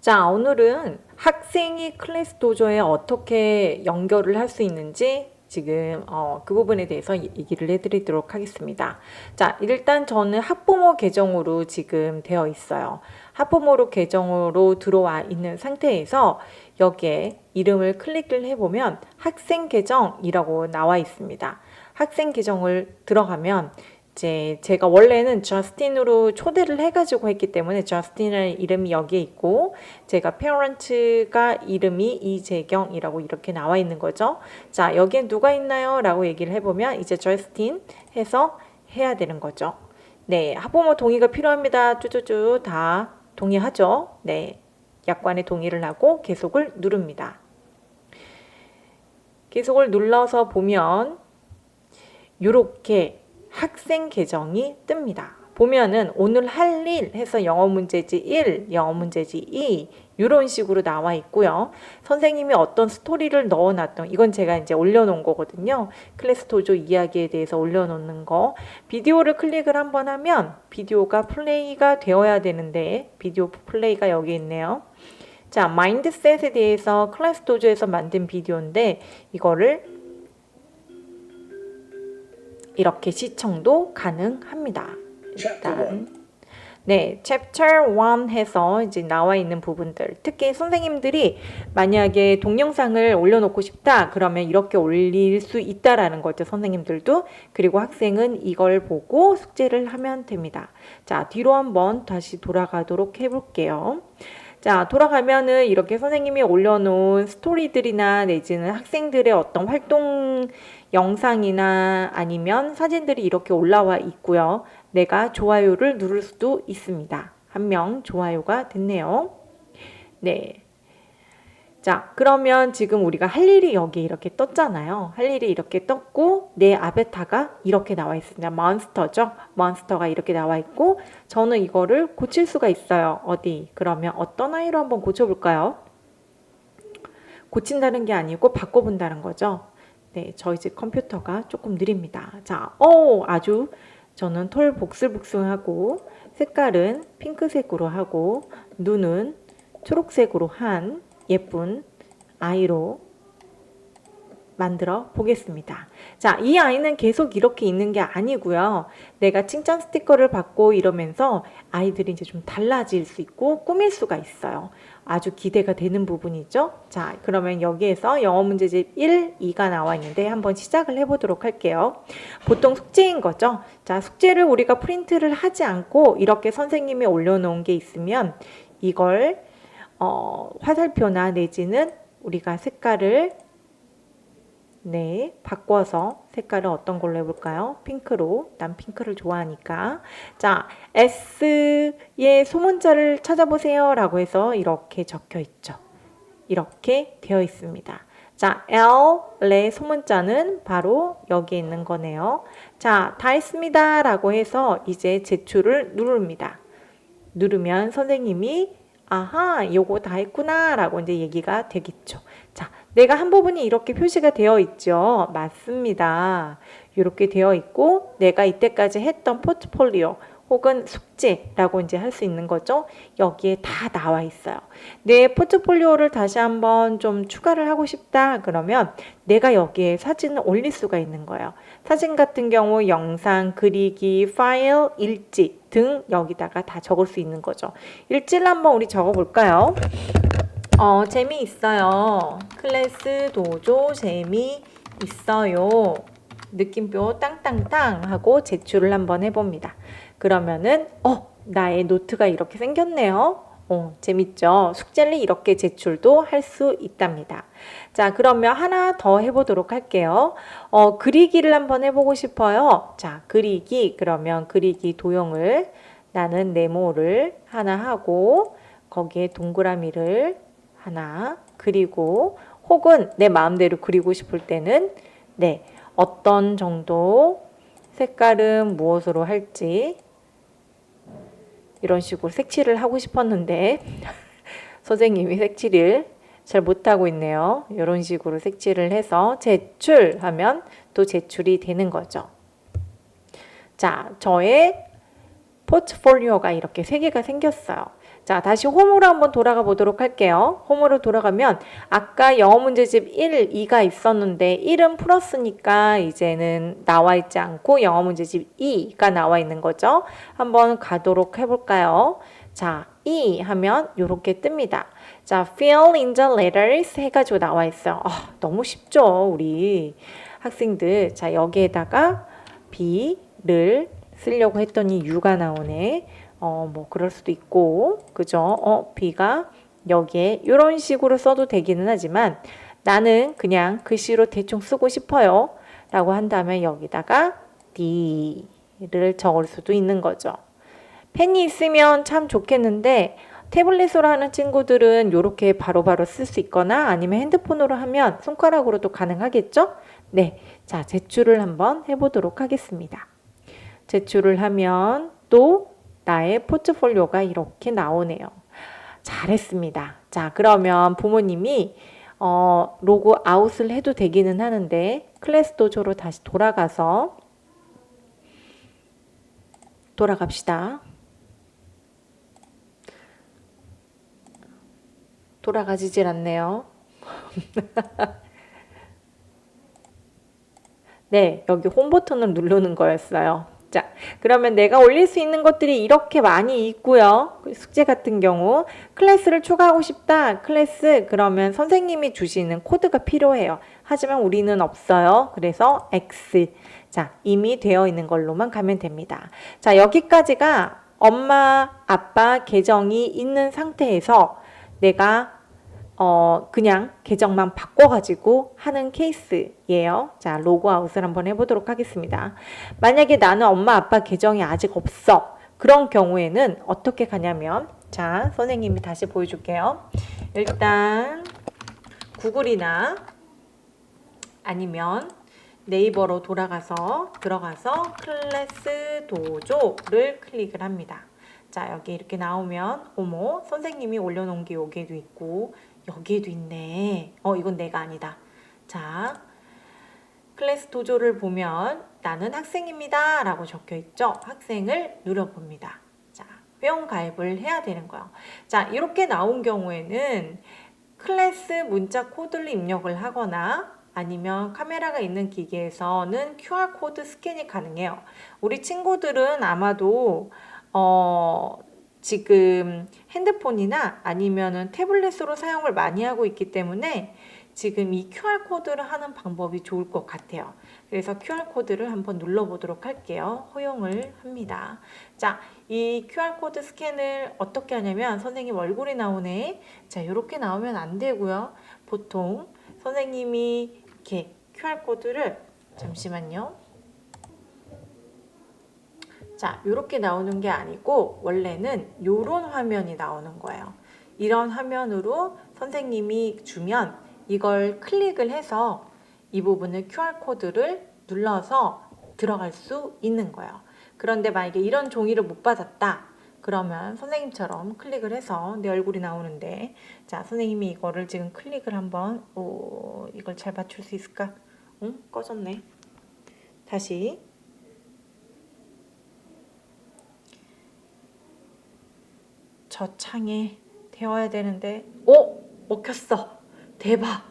자, 오늘은 학생이 클래스 도저에 어떻게 연결을 할 수 있는지 지금 그 부분에 대해서 얘기를 해드리도록 하겠습니다. 자, 일단 저는 학부모 계정으로 지금 되어 있어요. 학부모로 계정으로 들어와 있는 상태에서 여기에 이름을 클릭을 해보면 학생 계정이라고 나와 있습니다. 학생 계정을 들어가면 이제 제가 원래는 저스틴으로 초대를 해가지고 했기 때문에 저스틴의 이름이 여기에 있고 제가 페어런트가 이름이 이재경이라고 이렇게 나와 있는 거죠. 자, 여기에 누가 있나요? 라고 얘기를 해보면 이제 저스틴 해서 해야 되는 거죠. 네, 학부모 동의가 필요합니다. 쭈쭈쭈 다 동의하죠. 네, 약관에 동의를 하고 계속을 누릅니다. 계속을 눌러서 보면 이렇게 학생 계정이 뜹니다. 보면은 오늘 할 일 해서 영어 문제지 1, 영어 문제지 2 이런 식으로 나와 있고요. 선생님이 어떤 스토리를 넣어놨던 이건 제가 이제 올려놓은 거거든요. 클래스 도조 이야기에 대해서 올려놓는 거. 비디오를 클릭을 한번 하면 비디오가 플레이가 되어야 되는데 비디오 플레이가 여기 있네요. 자, 마인드셋에 대해서 클래스 도조에서 만든 비디오인데 이거를 이렇게 시청도 가능합니다. 일단 네, Chapter 1 해서 이제 나와 있는 부분들 특히 선생님들이 만약에 동영상을 올려놓고 싶다 그러면 이렇게 올릴 수 있다라는 거죠. 선생님들도. 그리고 학생은 이걸 보고 숙제를 하면 됩니다. 자, 뒤로 한번 다시 돌아가도록 해볼게요. 자, 돌아가면은 이렇게 선생님이 올려놓은 스토리들이나 내지는 학생들의 어떤 활동 영상이나 아니면 사진들이 이렇게 올라와 있고요. 내가 좋아요를 누를 수도 있습니다. 한 명 좋아요가 됐네요. 네. 자, 그러면 지금 우리가 할 일이 여기 이렇게 떴잖아요. 할 일이 이렇게 떴고 내 아바타가 이렇게 나와 있습니다. 몬스터죠. 몬스터가 이렇게 나와 있고 저는 이거를 고칠 수가 있어요. 어디? 그러면 어떤 아이로 한번 고쳐볼까요? 고친다는 게 아니고 바꿔본다는 거죠. 네, 저희 집 컴퓨터가 조금 느립니다. 자, 아주 저는 털 복슬복슬하고 색깔은 핑크색으로 하고 눈은 초록색으로 한 예쁜 아이로 만들어 보겠습니다. 자, 이 아이는 계속 이렇게 있는 게 아니고요. 내가 칭찬 스티커를 받고 이러면서 아이들이 이제 좀 달라질 수 있고 꾸밀 수가 있어요. 아주 기대가 되는 부분이죠. 자, 그러면 여기에서 영어 문제집 1, 2가 나와 있는데 한번 시작을 해보도록 할게요. 보통 숙제인 거죠. 자, 숙제를 우리가 프린트를 하지 않고 이렇게 선생님이 올려놓은 게 있으면 이걸 화살표나 내지는 우리가 색깔을 바꿔서 색깔을 어떤 걸로 해볼까요? 핑크로. 난 핑크를 좋아하니까. 자, S의 소문자를 찾아보세요 라고 해서 이렇게 적혀 있죠. 이렇게 되어 있습니다. 자, L의 소문자는 바로 여기 있는 거네요. 자, 다 했습니다 라고 해서 이제 제출을 누릅니다. 누르면 선생님이 아하, 요거 다 했구나 라고 이제 얘기가 되겠죠. 자, 내가 한 부분이 이렇게 표시가 되어 있죠. 맞습니다. 이렇게 되어 있고 내가 이때까지 했던 포트폴리오 혹은 숙제라고 이제 할 수 있는 거죠. 여기에 다 나와 있어요. 내 포트폴리오를 다시 한번 좀 추가를 하고 싶다 그러면 내가 여기에 사진을 올릴 수가 있는 거예요. 사진 같은 경우 영상, 그리기, 파일, 일지 등 여기다가 다 적을 수 있는 거죠. 일지를 한번 우리 적어볼까요? 재미있어요. 클래스 도조 재미있어요. 느낌표 땅땅땅 하고 제출을 한번 해봅니다. 그러면은 나의 노트가 이렇게 생겼네요. 재밌죠? 숙제를 이렇게 제출도 할 수 있답니다. 자, 그러면 하나 더 해보도록 할게요. 그리기를 한번 해보고 싶어요. 자, 그리기. 그러면 그리기 도형을 나는 네모를 하나 하고 거기에 동그라미를 하나 그리고 혹은 내 마음대로 그리고 싶을 때는 어떤 정도 색깔은 무엇으로 할지 이런 식으로 색칠을 하고 싶었는데 선생님이 색칠을 잘 못하고 있네요. 이런 식으로 색칠을 해서 제출하면 또 제출이 되는 거죠. 자, 저의 포트폴리오가 이렇게 3개가 생겼어요. 자, 다시 홈으로 한번 돌아가 보도록 할게요. 홈으로 돌아가면 아까 영어 문제집 1, 2가 있었는데 1은 풀었으니까 이제는 나와 있지 않고 영어 문제집 2가 나와 있는 거죠. 한번 가도록 해볼까요? 자, 2 하면 이렇게 뜹니다. 자, fill in the letters 해가지고 나와 있어요. 너무 쉽죠, 우리 학생들. 자, 여기에다가 B를 쓰려고 했더니 U가 나오네. 뭐 그럴 수도 있고, 그죠? B가 여기에 이런 식으로 써도 되기는 하지만 나는 그냥 글씨로 대충 쓰고 싶어요. 라고 한다면 여기다가 D를 적을 수도 있는 거죠. 펜이 있으면 참 좋겠는데 태블릿으로 하는 친구들은 이렇게 바로바로 쓸 수 있거나 아니면 핸드폰으로 하면 손가락으로도 가능하겠죠? 네, 자, 제출을 한번 해보도록 하겠습니다. 제출을 하면 또 나의 포트폴리오가 이렇게 나오네요. 잘했습니다. 자, 그러면 부모님이 로그 아웃을 해도 되기는 하는데 클래스 도조로 다시 돌아갑시다. 돌아가지질 않네요. 네, 여기 홈 버튼을 누르는 거였어요. 자, 그러면 내가 올릴 수 있는 것들이 이렇게 많이 있고요. 숙제 같은 경우 클래스를 추가하고 싶다. 클래스 그러면 선생님이 주시는 코드가 필요해요. 하지만 우리는 없어요. 그래서 X. 자, 이미 되어 있는 걸로만 가면 됩니다. 자, 여기까지가 엄마, 아빠 계정이 있는 상태에서 내가 그냥 계정만 바꿔가지고 하는 케이스예요. 자, 로그아웃을 한번 해보도록 하겠습니다. 만약에 나는 엄마 아빠 계정이 아직 없어. 그런 경우에는 어떻게 가냐면, 자, 선생님이 다시 보여줄게요. 일단 구글이나 아니면 네이버로 들어가서 클래스 도조를 클릭을 합니다. 자, 여기 이렇게 나오면 어머, 선생님이 올려놓은 게 여기에도 있고 여기에도 있네. 이건 내가 아니다. 자, 클래스 도조를 보면 나는 학생입니다 라고 적혀 있죠. 학생을 누려봅니다. 자, 회원 가입을 해야 되는 거예요. 자, 이렇게 나온 경우에는 클래스 문자 코드를 입력을 하거나 아니면 카메라가 있는 기기에서는 QR코드 스캔이 가능해요. 우리 친구들은 아마도 지금 핸드폰이나 아니면은 태블릿으로 사용을 많이 하고 있기 때문에 지금 이 QR코드를 하는 방법이 좋을 것 같아요. 그래서 QR코드를 한번 눌러보도록 할게요. 허용을 합니다. 자, 이 QR코드 스캔을 어떻게 하냐면 선생님 얼굴이 나오네. 자, 이렇게 나오면 안 되고요. 보통 선생님이 이렇게 QR코드를 잠시만요. 자, 이렇게 나오는 게 아니고 원래는 이런 화면이 나오는 거예요. 이런 화면으로 선생님이 주면 이걸 클릭을 해서 이 부분을 QR코드를 눌러서 들어갈 수 있는 거예요. 그런데 만약에 이런 종이를 못 받았다. 그러면 선생님처럼 클릭을 해서 내 얼굴이 나오는데 자, 선생님이 이거를 지금 클릭을 한번 이걸 잘 맞출 수 있을까? 응? 꺼졌네. 다시 저 창에 데워야 되는데 먹혔어. 대박.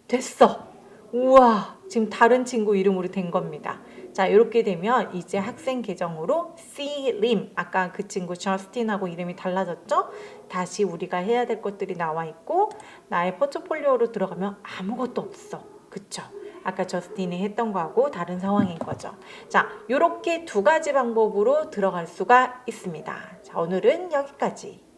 됐어. 우와, 지금 다른 친구 이름으로 된 겁니다. 자, 이렇게 되면 이제 학생 계정으로 C림, 아까 그 친구 저스틴하고 이름이 달라졌죠? 다시 우리가 해야 될 것들이 나와 있고 나의 포트폴리오로 들어가면 아무것도 없어. 그쵸? 아까 저스틴이 했던 거하고 다른 상황인 거죠. 자, 이렇게 두 가지 방법으로 들어갈 수가 있습니다. 자, 오늘은 여기까지.